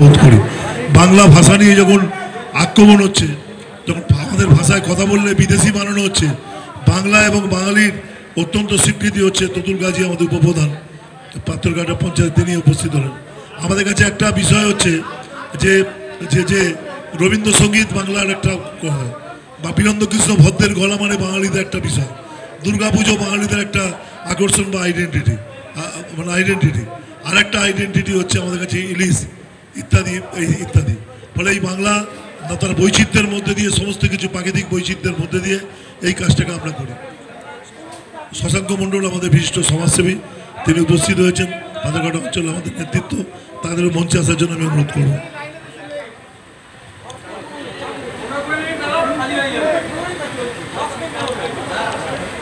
বোধ করি। বাংলা ভাষা নিয়ে যখন আক্রমণ হচ্ছে, যখন আমাদের ভাষায় কথা বললে বিদেশি বানানো হচ্ছে, বাংলা এবং বাঙালির অত্যন্ত স্বীকৃতি হচ্ছে। তুতুল গাজী আমাদের উপপ্রধান পাত্রঘাটা পঞ্চায়েত, তিনি উপস্থিত হলেন। আমাদের কাছে একটা বিষয় হচ্ছে যে যে যে রবীন্দ্রসঙ্গীত বাংলার একটা, বা বীরেন্দ্রকৃষ্ণ ভদ্রের গলা মানে বাঙালিদের একটা বিষয়, দুর্গাপুজো বাঙালিদের একটা আকর্ষণ বা আইডেন্টিটি, মানে আইডেন্টিটি। আর একটা আইডেন্টিটি হচ্ছে আমাদের কাছে ইলিশ ইত্যাদি ইত্যাদি। ফলে এই বাংলা তার বৈচিত্র্যের মধ্যে দিয়ে, সমস্ত কিছু প্রাকৃতিক বৈচিত্র্যের মধ্যে দিয়ে এই কাজটাকে আমরা করি। শশাঙ্ক মণ্ডল আমাদের বিশিষ্ট সমাজসেবী, তিনি উপস্থিত হয়েছেন। পাথরঘাটা অঞ্চল আমাদের নেতৃত্ব, তাদের মঞ্চে আসার জন্য আমি অনুরোধ করব।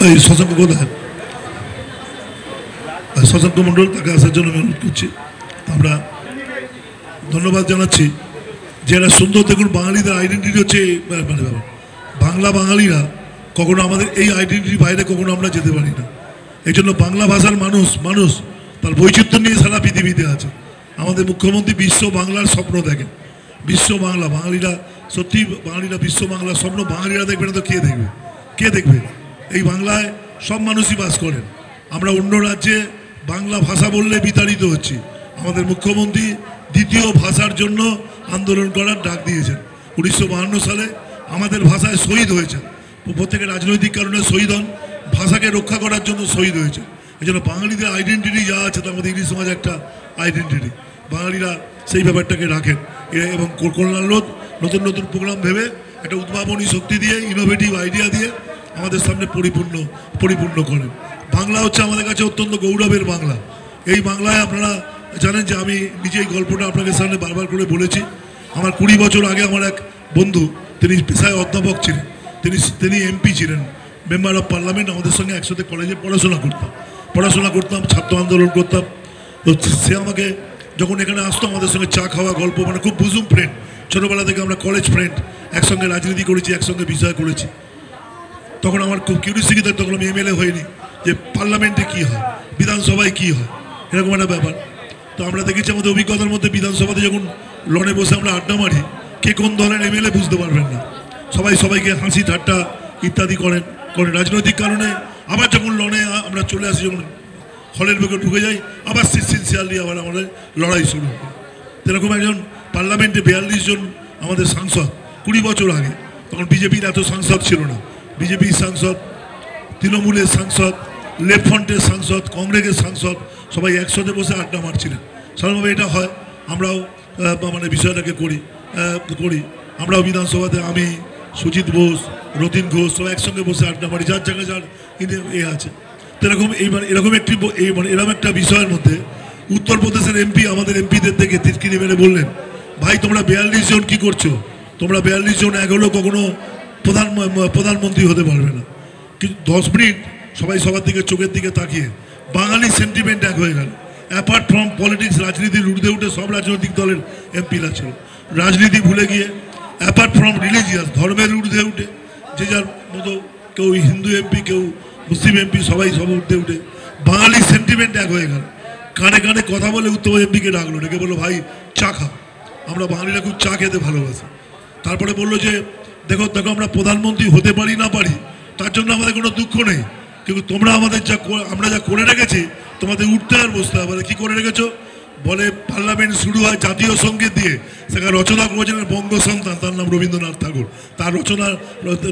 এই শশাঙ্ক কোথায়? শশাঙ্ক মণ্ডল, তাকে আসার জন্য আমি অনুরোধ করছি। আমরা ধন্যবাদ জানাচ্ছি যে এরা সুন্দর। দেখুন, বাঙালিদের আইডেন্টিটি হচ্ছে মানে বাংলা বাঙালিরা কখনো আমাদের এই আইডেন্টিটির বাইরে কখনো আমরা যেতে পারি না। এই জন্য বাংলা ভাষার মানুষ তার বৈচিত্র্য নিয়ে সারা পৃথিবীতে আছে। আমাদের মুখ্যমন্ত্রী বিশ্ব বাংলার স্বপ্ন দেখেন। বিশ্ব বাংলা, বাঙালিরা সত্যি, বাঙালিরা বিশ্ব বাংলার স্বপ্ন। বাঙালিরা দেখবে না তো কে দেখবে? কে দেখবে? এই বাংলায় সব মানুষই বাস করেন। আমরা অন্য রাজ্যে বাংলা ভাষা বললে বিতাড়িত হচ্ছি। আমাদের মুখ্যমন্ত্রী দ্বিতীয় ভাষার জন্য আন্দোলন করার ডাক দিয়েছেন। 1952 সালে আমাদের ভাষায় শহীদ হয়েছেন। প্রত্যেকের রাজনৈতিক কারণে শহীদ হন, ভাষাকে রক্ষা করার জন্য শহীদ হয়েছে। এই জন্য বাঙালিদের আইডেন্টিটি যা আছে, তার মধ্যে ইংরেজি সমাজ একটা আইডেন্টিটি। বাঙালিরা সেই ব্যাপারটাকে রাখেন এবং কল্যাণ রোধ নতুন নতুন প্রোগ্রাম ভেবে একটা উদ্ভাবনী শক্তি দিয়ে, ইনোভেটিভ আইডিয়া দিয়ে আমাদের সামনে পরিপূর্ণ করেন। বাংলা হচ্ছে আমাদের কাছে অত্যন্ত গৌরবের বাংলা। এই বাংলায় আপনারা জানেন যে আমি নিজে এই গল্পটা আপনাদের সামনে বারবার করে বলেছি। আমার 20 বছর আগে আমার এক বন্ধু, তিনি পেশায় অধ্যাপক ছিলেন, তিনি এমপি ছিলেন, মেম্বার অফ পার্লামেন্ট। আমাদের সঙ্গে একসাথে কলেজে পড়াশোনা করতাম, ছাত্র আন্দোলন করতাম। তো সে আমাকে যখন এখানে আসতো, আমাদের সঙ্গে চা খাওয়া, গল্প, মানে খুব বুজুম ফ্রেন্ড। ছোটোবেলা থেকে আমরা কলেজ ফ্রেন্ড, একসঙ্গে রাজনীতি করেছি, একসঙ্গে বিষয় করেছি। তখন আমার খুব কিউরিয়াসিটি থাকতো, তখন আমি এমএলএ হয়নি, যে পার্লামেন্টে কী হয়, বিধানসভায় কী হয়, এরকম একটা ব্যাপার। তো আমরা দেখেছি আমাদের অভিজ্ঞতার মধ্যে, বিধানসভাতে যখন লনে বসে আমরা আড্ডা মারি, কে কোন দলের এমএলএ বুঝতে পারবেন না। সবাইকে হাসি ঠাট্টা ইত্যাদি করেন। রাজনৈতিক কারণে আবার যখন লনে আমরা চলে আসি, যখন হলের ভেতরে ঢুকে যাই, আবার সিনসিয়ারলি আবার আমাদের লড়াই শুরু হয়। এরকম একজন পার্লামেন্টে 42 জন আমাদের সাংসদ 20 বছর আগে, তখন বিজেপির এত সাংসদ ছিল না। বিজেপির সাংসদ, তৃণমূলের সাংসদ, লেফট ফ্রন্টের সাংসদ, কংগ্রেসের সাংসদ, সবাই একসাথে বসে আড্ডা মারছিলেন। সাধারণভাবে এটা হয়, আমরাও মানে বিষয়টাকে করি। আমরাও বিধানসভাতে আমি, সুজিত বোস, রতিন ঘোষ সবাই একসঙ্গে বসে আড্ডা মারি, যার জায়গায় যার আছে। তো এরকম এরকম একটা বিষয়ের মধ্যে উত্তরপ্রদেশের এমপি আমাদের এমপিদের থেকে তিরকিনি মেরে বললেন, ভাই তোমরা 42 জন কী করছো? তোমরা 42 জন এক হলেও কখনো প্রধানমন্ত্রী হতে পারবে না। কিন্তু 10 মিনিট সবাই সবার দিকে চোখের দিকে তাকিয়ে বাঙালি সেন্টিমেন্ট এক হয়ে গেল। অ্যাপার্ট ফ্রম পলিটিক্স, রাজনীতির ঊর্ধ্বে উঠে সব রাজনৈতিক দলের এমপিরা ছিল। রাজনীতি ভুলে গিয়ে অ্যাপার্ট ফ্রম রিলিজিয়াস, ধর্মের ঊর্ধ্বে উঠে যে যার মতো, কেউ হিন্দু এমপি, কেউ মুসলিম এমপি, সবাই সব ঊর্ধ্বে উঠে বাঙালি সেন্টিমেন্ট এক হয়ে গেল। কানে কানে কথা বলে উত্তর এমপিকে ডাকলো, ডেকে বললো, ভাই চা খা। আমরা বাঙালিরা খুব চা খেতে ভালোবাসি। তারপরে বললো যে দেখো আমরা প্রধানমন্ত্রী হতে পারি না পারি, তার জন্য আমাদের কোনো দুঃখ নেই, কিন্তু তোমরা আমাদের আমরা যা করে রেখেছি, তোমাদের উঠতে আর বসতে হবে। কী করে রেখেছো? বলে পার্লামেন্ট শুরু হয় জাতীয় সঙ্গীত দিয়ে। সেখানে রচনা করেছেন বঙ্গ সন্তান, তার নাম রবীন্দ্রনাথ ঠাকুর। তার রচনা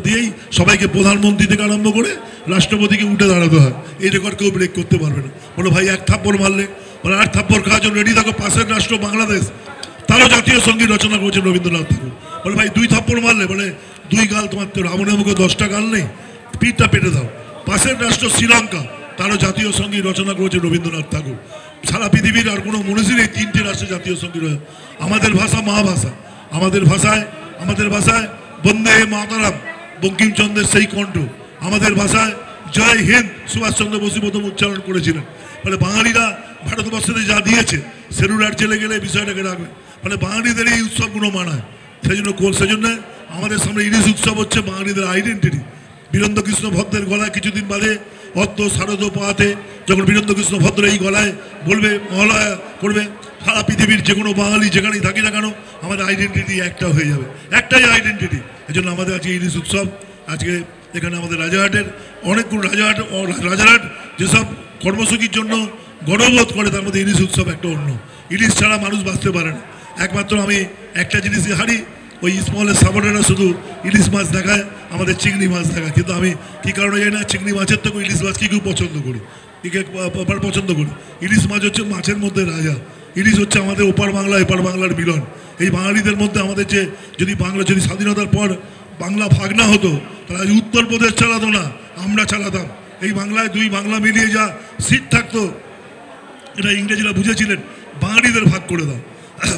দিয়েই সবাইকে, প্রধানমন্ত্রী থেকে আরম্ভ করে রাষ্ট্রপতিকে উঠে দাঁড়াতে হয়। এই রেকর্ড কেউ ব্রেক করতে পারবে না। বলো ভাই 1 থাপ্পড় মারলে, বলে 8 থাপ্পড় খাওয়ার জন্য রেডি থাকো। পাশের রাষ্ট্র বাংলাদেশ, তারও জাতীয় সঙ্গীত রচনা করেছেন রবীন্দ্রনাথ ঠাকুর। বলে ভাই 2 থাপ্পড় মারলে, বলে 2 গাল, তোমার তো রাবণের মুখে 10টা গাল নেই, পিঠটা পেটে দাও। পাশের রাষ্ট্র শ্রীলঙ্কা, তারও জাতীয় সঙ্গীত রচনা করেছেন রবীন্দ্রনাথ ঠাকুর। সারা পৃথিবীর আর কোনো মনীষী নেই 3টে রাষ্ট্রে জাতীয় সঙ্গীত। আমাদের ভাষা মা ভাষা, আমাদের ভাষায় বন্দে মাতরম, বঙ্কিমচন্দ্রের সেই কণ্ঠ। আমাদের ভাষায় জয় হিন্দ, সুভাষচন্দ্র বসু প্রথম উচ্চারণ করেছিলেন। ফলে বাঙালিরা ভারতবর্ষে যা দিয়েছে, সেলুলার জেলে গেলে বিষয়টাকে রাখবে। ফলে বাঙালিদের এই উৎসবগুলো মানায়। সেজন্য আমাদের সামনে ইলিশ উৎসব হচ্ছে বাঙালিদের আইডেন্টিটি। বীরেন্দ্রকৃষ্ণ ভদ্রের গলায় কিছুদিন বাদে অর্থ শারদ পাহাতে, যখন বীরেন্দ্রকৃষ্ণ ভদ্র এই গলায় বলবে, মহালয়া করবে, সারা পৃথিবীর যে কোনো বাঙালি যেখানেই থাকি না কেন আমাদের আইডেন্টিটি একটা হয়ে যাবে, একটাই আইডেন্টিটি। এই জন্য আমাদের আজকে ইলিশ উৎসব। আজকে এখানে আমাদের রাজারহাটের অনেকগুলো রাজারহাট যেসব কর্মসূচির জন্য গর্ববোধ করে তার মধ্যে ইলিশ উৎসব একটা অন্য। ইলিশ ছাড়া মানুষ বাঁচতে পারে না। একমাত্র আমি একটা জিনিসই হারি, ওই স্মলের সাবরেরা শুধু ইলিশ মাছ দেখায়, আমাদের চিংড়ি মাছ দেখায়। কিন্তু আমি কী কারণে জানি না, চিংড়ি মাছের থেকে ইলিশ মাছকে খুব পছন্দ করি, পছন্দ করি। ইলিশ মাছ হচ্ছে মাছের মধ্যে রাজা। ইলিশ হচ্ছে আমাদের ওপার বাংলা এপার বাংলার মিলন। এই বাঙালিদের মধ্যে আমাদের যে যদি স্বাধীনতার পর বাংলা ভাগ না হতো তাহলে আজ উত্তরপ্রদেশ চালাতো না, আমরা চালাতাম। এই বাংলায় দুই বাংলা মিলিয়ে যা সিট থাকতো এটা ইংরেজরা বুঝেছিলেন, বাঙালিদের ভাগ করে দাও।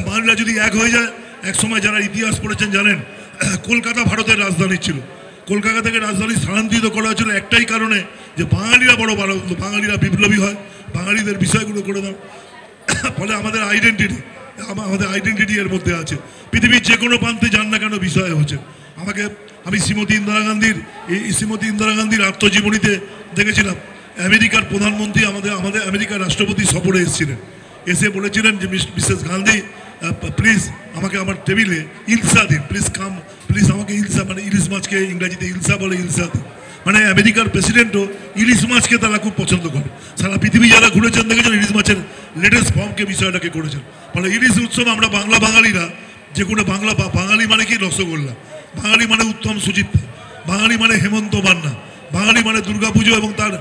বাঙালিরা যদি এক হয়ে যায়, এক সময় যারা ইতিহাস পড়েছেন জানেন কলকাতা ভারতের রাজধানী ছিল। কলকাতা থেকে রাজধানী স্থানান্তরিত করা হয়েছিল একটাই কারণে, যে বাঙালিরা বাঙালিরা বিপ্লবী হয়, বাঙালিদের বিষয়গুলো করে দাও। ফলে আমাদের আইডেন্টিটি এর মধ্যে আছে। পৃথিবীর যে কোনো প্রান্তে যান না কেন বিষয় হচ্ছে। আমি শ্রীমতী ইন্দিরা গান্ধীর আত্মজীবনীতে দেখেছিলাম আমেরিকার প্রধানমন্ত্রী আমাদের আমেরিকার রাষ্ট্রপতি সফরে এসেছিলেন। এসে বলেছিলেন যে মিসেস গান্ধী প্লিজ আমাকে আমার টেবিলে ইলসা দিন, প্লিজ আমাকে ইলসা, মানে ইলিশ মাছকে ইংরাজিতে ইলসা বলে, ইলসা দিন। মানে আমেরিকার প্রেসিডেন্টও ইলিশ মাছকে তারা খুব পছন্দ করে। সারা পৃথিবী যারা ঘুরেছেন দেখেছেন ইলিশ মাছের লেটেস্ট ফর্মকে বিষয়টাকে করেছেন। ফলে ইলিশ উৎসব আমরা বাঙালিরা যে কোনো বাঙালি মানে কি রসগোল্লা, বাঙালি মানে উত্তম সুচিত্রা, বাঙালি মানে হেমন্ত মান্না, বাঙালি মানে দুর্গাপুজো এবং তার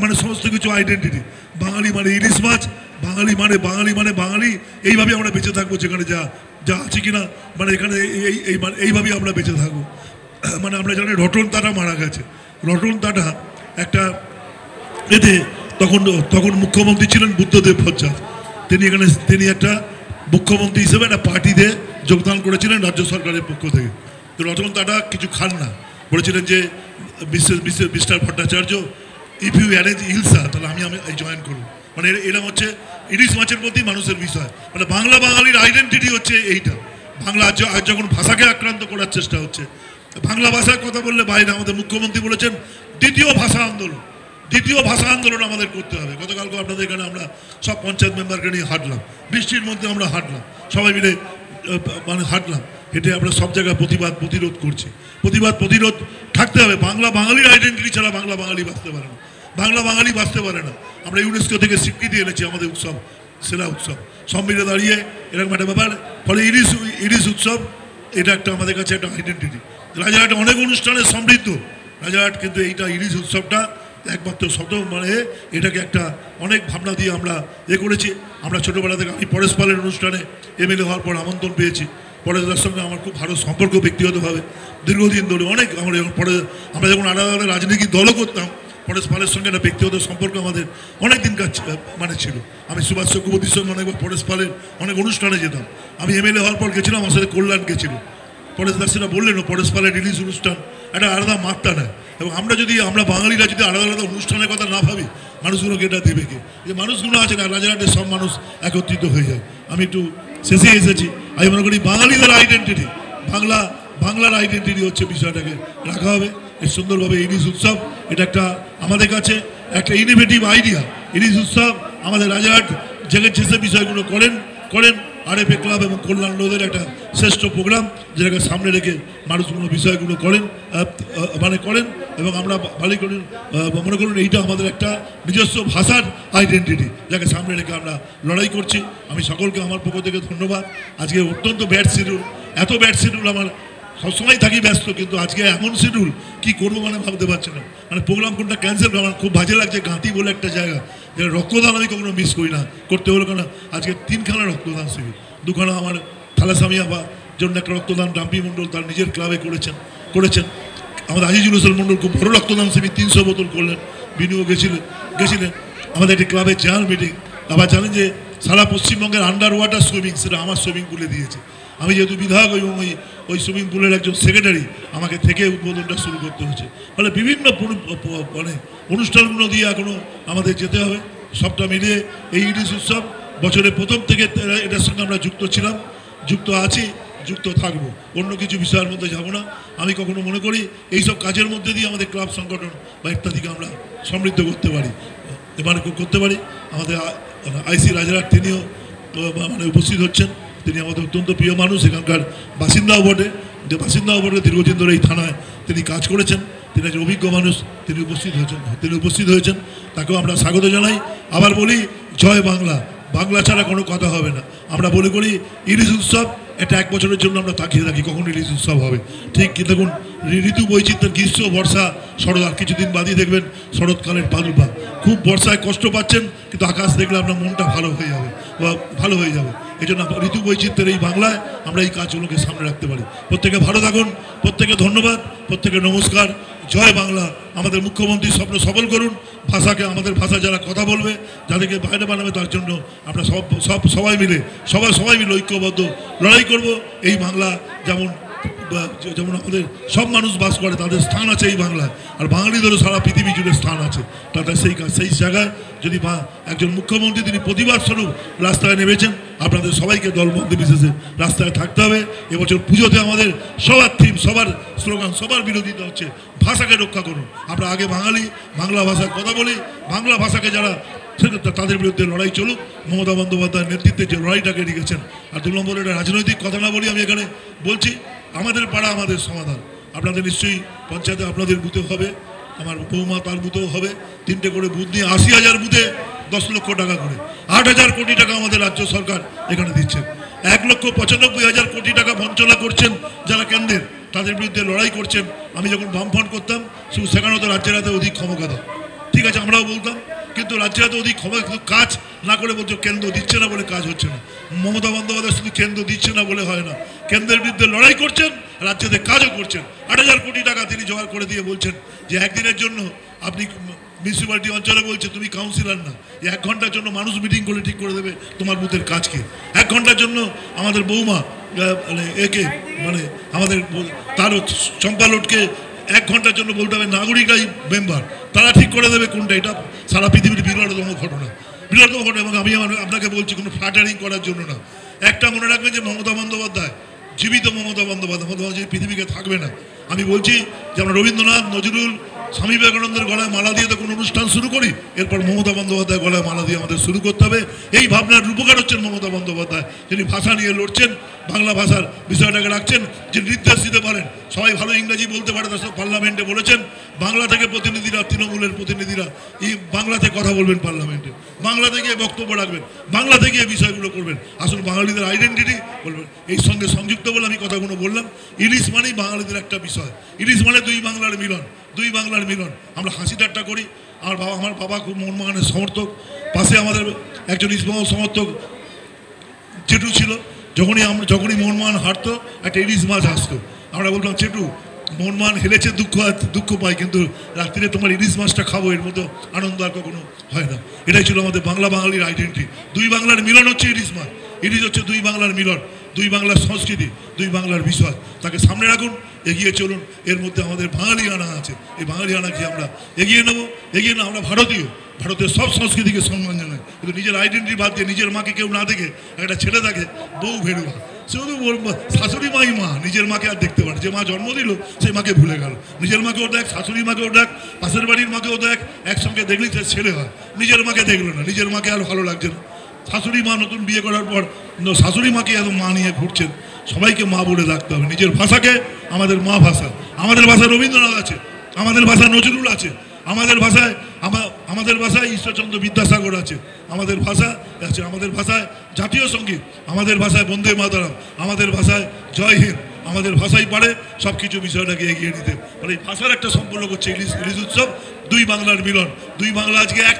মানে সমস্ত কিছু আইডেন্টিটি। বাঙালি মানে ইলিশ মাছ, বাঙালি মানে বাঙালি। এইভাবে আমরা বেঁচে থাকবো, যেখানে যা আছে কিনা মানে এখানে এইভাবেই আমরা বেঁচে থাকবো। মানে আমরা জানি রতন টাটা মারা গেছে। রতন টাটা একটা এতে তখন মুখ্যমন্ত্রী ছিলেন বুদ্ধদেব ভট্টাচার্য। তিনি একটা মুখ্যমন্ত্রী হিসেবে একটা পার্টিতে যোগদান করেছিলেন রাজ্য সরকারের পক্ষ থেকে। তো রতন টাটা কিছু খান না, বলেছিলেন যে mister Bhattacharya, if you arrange ইলসা তাহলে আমি জয়েন করবো। মানে এরকম হচ্ছে ইলিশ মাছের প্রতি মানুষের বিষয়। মানে বাঙালির আইডেন্টিটি হচ্ছে এইটা। বাংলা আজ যখন ভাষাকে আক্রান্ত করার চেষ্টা হচ্ছে, বাংলা ভাষার কথা বললে বাইরে আমাদের মুখ্যমন্ত্রী বলেছেন দ্বিতীয় ভাষা আন্দোলন আমাদের করতে হবে। গতকালকে আপনাদের এখানে আমরা সব পঞ্চায়েত মেম্বারকে নিয়ে হাঁটলাম, বৃষ্টির মধ্যে আমরা হাঁটলাম, সবাই মিলে হাঁটলাম, হেঁটে আমরা সব জায়গায় প্রতিরোধ করছি। প্রতিরোধ থাকতে হবে। বাঙালির আইডেন্টিটি ছাড়া বাঙালি বাঁচতে পারে না, বাঙালি বাঁচতে পারে না। আমরা ইউনেস্কো থেকে স্বীকৃতি এনেছি আমাদের উৎসব সেরা উৎসব, সব মিলে দাঁড়িয়ে এরকম একটা ব্যাপার। ফলে ইলিশ উৎসব এটা একটা আমাদের কাছে একটা আইডেন্টিটি। রাজারহাট অনেক অনুষ্ঠানে সমৃদ্ধ রাজারহাট, কিন্তু এইটা ইলিশ উৎসবটা একমাত্র মানে এটাকে একটা অনেক ভাবনা দিয়ে আমরা করেছি। আমরা ছোটোবেলা থেকে আমি পরেশ পালের অনুষ্ঠানে এমএলএ হওয়ার পর আমন্ত্রণ পেয়েছি। পরেশদার সঙ্গে আমার খুব ভালো সম্পর্ক ব্যক্তিগতভাবে দীর্ঘদিন ধরে। আমরা যখন আলাদা রাজনৈতিক দলও করতাম, পরেশ পালের সঙ্গে একটা ব্যক্তিগত সম্পর্ক আমাদের অনেক দিন মানে ছিল। আমি সুভাষ চক্রবর্তীর সঙ্গে অনেকবার পরেশ পালের অনেক অনুষ্ঠানে যেতাম। আমি এমএলএ হওয়ার পর গেছিলাম, আমার সাথে কল্যাণ গেছিল। পরেশ দাস সেটা বললেন, পরেশ পালের রিলিজ অনুষ্ঠান একটা আলাদা মাত্রা নেয়। এবং আমরা বাঙালিরা যদি আলাদা অনুষ্ঠানের কথা না ভাবি, মানুষগুলোকে এটা দেবে কে? যে মানুষগুলো আছে না, রাজারহাটের সব মানুষ একত্রিত হয়ে যায়। আমি একটু শেষে এসেছি। আমি মনে করি বাঙালিদের আইডেন্টিটি, বাংলার আইডেন্টিটি হচ্ছে বিষয়টাকে রাখা হবে এই সুন্দরভাবে। ইলিশ উৎসব এটা একটা আমাদের কাছে একটা ইনোভেটিভ আইডিয়া। ইলিশ উৎসব আমাদের রাজারহাট যে বিষয়গুলো করেন আরএফএ ক্লাব এবং কল্যাণ রোধের একটা শ্রেষ্ঠ প্রোগ্রাম, যেটাকে সামনে রেখে মানুষগুলো বিষয়গুলো করেন এবং আমরা মনে করুন এইটা আমাদের একটা নিজস্ব ভাষার আইডেন্টিটি, যাকে সামনে রেখে আমরা লড়াই করছি। আমি সকলকে আমার পক্ষ থেকে ধন্যবাদ। আজকে অত্যন্ত এত ব্যাড শিডিউল আমার সবসময় থাকি ব্যস্ত, কিন্তু আজকে এমন শিডিউল কী করবো মানে ভাবতে পারছি না। মানে প্রোগ্রাম কোনটা ক্যান্সেল, আমার খুব বাজে লাগছে। গাঁটি বলে একটা জায়গা, যেটা রক্তদান আমি কখনো মিস করি না, করতে হলো কেন আজকে 3খানা রক্তদান শিবির, 2খানা আমার থ্যালাসেমিয়া বা জন্য একটা রক্তদান রাম্পি মণ্ডল তার নিজের ক্লাবে করেছেন। আমাদের আজিজুল হোসেন মণ্ডল খুব বড় রক্তদান শিবির 300 বোতল করলেন। বিনুও গেছিলেন আমাদের একটি ক্লাবের জেনারেল মিটিং। আবার জানেন যে সারা পশ্চিমবঙ্গের আন্ডার ওয়াটার সুইমিং সেটা আমার সুইমিং পুলে দিয়েছে। আমি যেহেতু বিধায়ক এবং ওই সুইমিং পুলের একজন সেক্রেটারি, আমাকে থেকে উদ্বোধনটা শুরু করতে হচ্ছে। ফলে বিভিন্ন মানে অনুষ্ঠানগুলো দিয়ে এখনও আমাদের যেতে হবে। সবটা মিলিয়ে এই ইলিশ উৎসব বছরের প্রথম থেকে এটার সঙ্গে আমরা যুক্ত ছিলাম, যুক্ত আছি, যুক্ত থাকবো। অন্য কিছু বিষয়ের মধ্যে যাব না। আমি কখনো মনে করি এইসব কাজের মধ্যে দিয়ে আমাদের ক্লাব সংগঠন বা ইত্যাদিকে আমরা সমৃদ্ধ করতে পারি। আমাদের আইসি রাজারহাট তিনিও মানে উপস্থিত হচ্ছেন। তিনি আমাদের অত্যন্ত প্রিয় মানুষ, এখানকার বাসিন্দাও বটে, দীর্ঘদিন ধরে এই থানায় তিনি কাজ করেছেন। তিনি একজন অভিজ্ঞ মানুষ, তিনি উপস্থিত হয়েছেন, তাকেও আমরা স্বাগত জানাই। আবার বলি জয় বাংলা, বাংলা ছাড়া কোনো কথা হবে না। আমরা বলে করি ইলিশ উৎসব, এটা 1 বছরের জন্য আমরা তাকিয়ে থাকি কখন ইলিশ উৎসব হবে। ঠিক দেখুন ঋতু বৈচিত্র্যের গ্রীষ্ম, বর্ষা, শরৎ, আর কিছুদিন বাদই দেখবেন শরৎকালের প্রাদুর্ভাব। খুব বর্ষায় কষ্ট পাচ্ছেন, কিন্তু আকাশ দেখলে আপনার মনটা ভালো হয়ে যাবে। এই জন্য ঋতু বৈচিত্র্যের এই বাংলায় আমরা এই কাজগুলোকে সামনে রাখতে পারি। প্রত্যেকে ভালো থাকুন, প্রত্যেকে ধন্যবাদ, প্রত্যেকে নমস্কার। জয় বাংলা। আমাদের মুখ্যমন্ত্রী স্বপ্ন সফল করুন। ভাষাকে, আমাদের ভাষা যারা কথা বলবে, যাদেরকে বাইরে বানাবে, তার জন্য আমরা সবাই মিলে ঐক্যবদ্ধ লড়াই করব। এই বাংলা যেমন আমাদের সব মানুষ বাস করে, তাদের স্থান আছে এই বাংলায়, আর বাঙালিদেরও সারা পৃথিবী জুড়ে স্থান আছে। তাদের সেই জায়গায় যদি একজন মুখ্যমন্ত্রী তিনি প্রতিবাদ স্বরূপ রাস্তায় নেমেছেন, আপনাদের সবাইকে দলবদ্ধ বিশেষে রাস্তায় থাকতে হবে। এবছর পুজোতে আমাদের সবার থিম, সবার স্লোগান, সবার বিরোধিতা হচ্ছে ভাষাকে রক্ষা করুন। আমরা আগে বাংলা ভাষায় কথা বলি, বাংলা ভাষাকে যারা তাদের বিরুদ্ধে লড়াই চলুক। মমতা বন্দ্যোপাধ্যায়ের নেতৃত্বে যে লড়াইটাকে রেখেছেন। আর 2 নম্বর, এটা রাজনৈতিক কথা না বলি, আমি এখানে বলছি আমাদের পাড়া আমাদের সমাধান। আপনাদের নিশ্চয়ই পঞ্চায়েতে আপনাদের বুথে হবে, আমার বৌমা তার বুথেও হবে। 3টে করে বুথ নিয়ে 80,000 বুথে 10 লক্ষ টাকা করে 8,000 কোটি টাকা আমাদের রাজ্য সরকার এখানে দিচ্ছেন। 1,95,000 কোটি টাকা বঞ্চনা করছেন যারা কেন্দ্রের, তাদের বিরুদ্ধে লড়াই করছেন। আমি যখন বামফ্রন্ট করতাম, শুধু সেখানে তো রাজ্যের হাতে অধিক ক্ষমতা দাও, ঠিক আছে আমরাও বলতাম, কিন্তু রাজ্যের হাতে অধিক কাজ না করে বলছো কেন্দ্র দিচ্ছে না বলে কাজ হচ্ছে না। মমতা বন্দ্যোপাধ্যায় শুধু কেন্দ্র দিচ্ছে না বলে হয় না, কেন্দ্রের বিরুদ্ধে লড়াই করছেন, রাজ্যতে কাজও করছেন। 8,000 কোটি টাকা তিনি জোগাড় করে দিয়ে বলছেন যে একদিনের জন্য আপনি মিউনিসিপ্যালিটি অঞ্চলে বলছে তুমি কাউন্সিলর না, 1 ঘন্টার জন্য মানুষ মিটিং করে ঠিক করে দেবে তোমার বুথের কাজকে। 1 ঘন্টার জন্য আমাদের বৌমা মানে আমাদের তার চম্পালটকে 1 ঘন্টার জন্য বলতে হবে নাগরিকরাই মেম্বার, তারা ঠিক করে দেবে কোনটা। এটা সারা পৃথিবীর বিরলতম ঘটনা। এবং আমি আপনাকে বলছি কোনো ফ্ল্যাটারিং করার জন্য না। একটা মনে রাখবেন যে মমতা বন্দ্যোপাধ্যায়, জীবিত মমতা বন্দ্যোপাধ্যায় পৃথিবীকে থাকবে না। আমি বলছি যে আমরা রবীন্দ্রনাথ, নজরুল, স্বামী বিবেকানন্দের গলায় মালা দিয়ে তো কোনো অনুষ্ঠান শুরু করি, এরপর মমতা বন্দ্যোপাধ্যায় গলায় মালা দিয়ে আমাদের শুরু করতে হবে। এই ভাবনার রূপকার হচ্ছেন মমতা বন্দ্যোপাধ্যায়, যিনি ভাষা নিয়ে লড়ছেন, বাংলা ভাষার বিষয়টাকে রাখছেন, যে নির্দেশ দিতে পারেন। সবাই ভালো ইংরেজি বলতে পারে, তার পার্লামেন্টে বলেছেন বাংলা থেকে প্রতিনিধিরা, তৃণমূলের প্রতিনিধিরা বাংলাতে কথা বলবেন পার্লামেন্টে, বাংলা থেকে বক্তব্য রাখবেন, বাংলা থেকে এই বিষয়গুলো করবেন। আসলে বাঙালিদের আইডেন্টিটি বলবেন। এই সঙ্গে সংযুক্ত বলে আমি কথাগুলো বললাম। ইলিশ মানেই বাঙালিদের একটা বিষয়, ইলিশ মানে 2 বাংলার মিলন। আমরা হাসি ঠাট্টা করি। আমার বাবা খুব মোহনবাগানের সমর্থক, পাশে আমাদের একজন ইস্টবেঙ্গল সমর্থক চেটু ছিল। যখনই মোহনবাগান হারতো একটা ইলিশ মাছ আসতো, আমরা বলতাম চেটু মোহনবাগান হেরেছে, দুঃখ পাই, কিন্তু রাত্রিরে তোমার ইলিশ মাছটা খাবো, এর মতো আনন্দ আর কখনো হয় না। এটাই ছিল আমাদের বাঙালির আইডেন্টিটি। 2 বাংলার মিলন হচ্ছে ইলিশ মাছ, ইলিশ হচ্ছে 2 বাংলার মিলন, 2 বাংলার সংস্কৃতি, 2 বাংলার বিষয়। তাকে সামনে রাখুন, এগিয়ে চলুন। এর মধ্যে আমাদের বাঙালিয়ানা আছে, এই বাঙালিয়ানাকে আমরা এগিয়ে নেবো। আমরা ভারতের সব সংস্কৃতিকে সম্মান জানাই, কিন্তু নিজের আইডেন্টিটি বাদ দিয়ে, নিজের মাকে কেউ না দেখে একটা ছেলে থাকে বউ ভেড়ুয়া, শুধু শাশুড়ি মাই মা, নিজের মাকে আর দেখতে পারে। যে মা জন্ম দিল সেই মাকে ভুলে গেল। নিজের মাকেও দেখ, শাশুড়ি মাকেও দেখ, পাশের বাড়ির মাকেও দেখ, একসঙ্গে দেখলেই সে ছেলে হয়। নিজের মাকে দেখলো না, নিজের মাকে আর ভালো লাগছে না। শাশুড়ি মা নতুন বিয়ে করার পর শাশুড়ি মাকে এত মা নিয়ে ঘুরছেন। সবাইকে মা বলে রাখতে হবে। নিজের ভাষাকে, আমাদের মা ভাষা, আমাদের ভাষায় রবীন্দ্রনাথ আছে, আমাদের ভাষায় নজরুল আছে, আমাদের ভাষায় ঈশ্বরচন্দ্র বিদ্যাসাগর আছে, আমাদের ভাষায় জাতীয় সঙ্গীত, আমাদের ভাষায় বন্দে মাতরম, আমাদের ভাষায় জয় হিন্দ, আমাদের ভাষাই পারে সব কিছু বিষয়টাকে এগিয়ে নিতে। মানে এই ভাষার একটা সম্পর্ক করছে ইলিশ উৎসব। 2 বাংলার মিলন, 2 বাংলা আজকে এক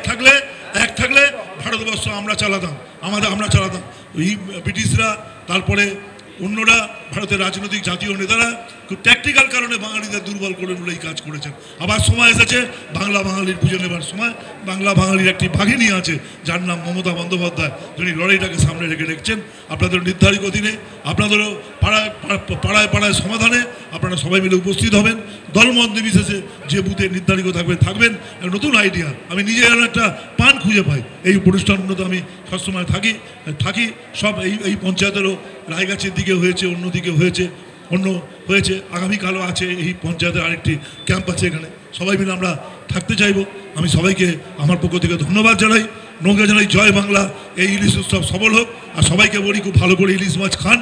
থাকলে ভারতবর্ষ আমরা চালাতাম। এই ব্রিটিশরা, তারপরে অন্যরা, ভারতের রাজনৈতিক জাতীয় নেতারা খুব ট্যাকটিক্যাল কারণে বাঙালিদের দুর্বল করে বলে এই কাজ করেছেন। আবার সময় এসেছে বাঙালির বুঝে নেবার সময়। বাঙালির একটি বাঘিনী আছে যার নাম মমতা বন্দ্যোপাধ্যায়, যিনি লড়াইটাকে সামনে রেখেছেন। আপনাদের নির্ধারিত দিনে, আপনাদেরও পাড়ায় সমাধানে আপনারা সবাই মিলে উপস্থিত হবেন। দলমত নির্বিশেষে যে বুথে নির্ধারিত থাকবেন। নতুন আইডিয়া, আমি নিজে একটা পান খুঁজে পাই এই অনুষ্ঠানগুলোতে। আমি সবসময় থাকি সব এই পঞ্চায়েতেরও রায়গাছির দিকে হয়েছে, অন্যদিকে হয়েছে, আগামীকালও আছে। এই পঞ্চায়েতের আরেকটি ক্যাম্প আছে, এখানে সবাই মিলে আমরা থাকতে চাইব। আমি সবাইকে আমার পক্ষ থেকে ধন্যবাদ জানাই। নৌকা জানাই জয় বাংলা। এই ইলিশ উৎসব সফল হোক। আর সবাইকে বলি খুব ভালো করে ইলিশ মাছ খান।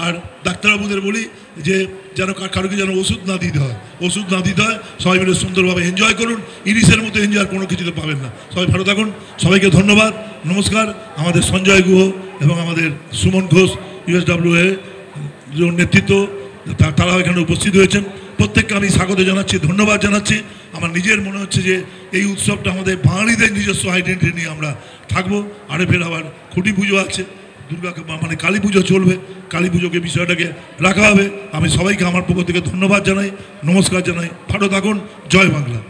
আর ডাক্তারবাবুদের বলি যে যেন কারোকে যেন ওষুধ না দিতে হয়, সবাই মিলে সুন্দরভাবে এনজয় করুন। ইলিশের মতো এনজয় কোনো কিছুতে পাবেন না। সবাই ভালো থাকুন। সবাইকে ধন্যবাদ, নমস্কার। আমাদের সঞ্জয় গুহ এবং আমাদের সুমন ঘোষ USW এর নেতৃত্ব, তারাও এখানে উপস্থিত হয়েছেন। প্রত্যেককে আমি স্বাগত জানাচ্ছি, ধন্যবাদ জানাচ্ছি। আমার নিজের মনে হচ্ছে যে এই উৎসবটা আমাদের বাঙালিদের নিজস্ব আইডেন্টিটি নিয়ে আমরা থাকবো। ফের আবার খুঁটি পুজো আছে, মানে কালী পুজো চলবে, কালী পুজোকে বিষয়টাকে রাখা হবে। আমি সবাইকে আমার পক্ষ থেকে ধন্যবাদ জানাই, নমস্কার জানাই। ভালো থাকুন, জয় বাংলা।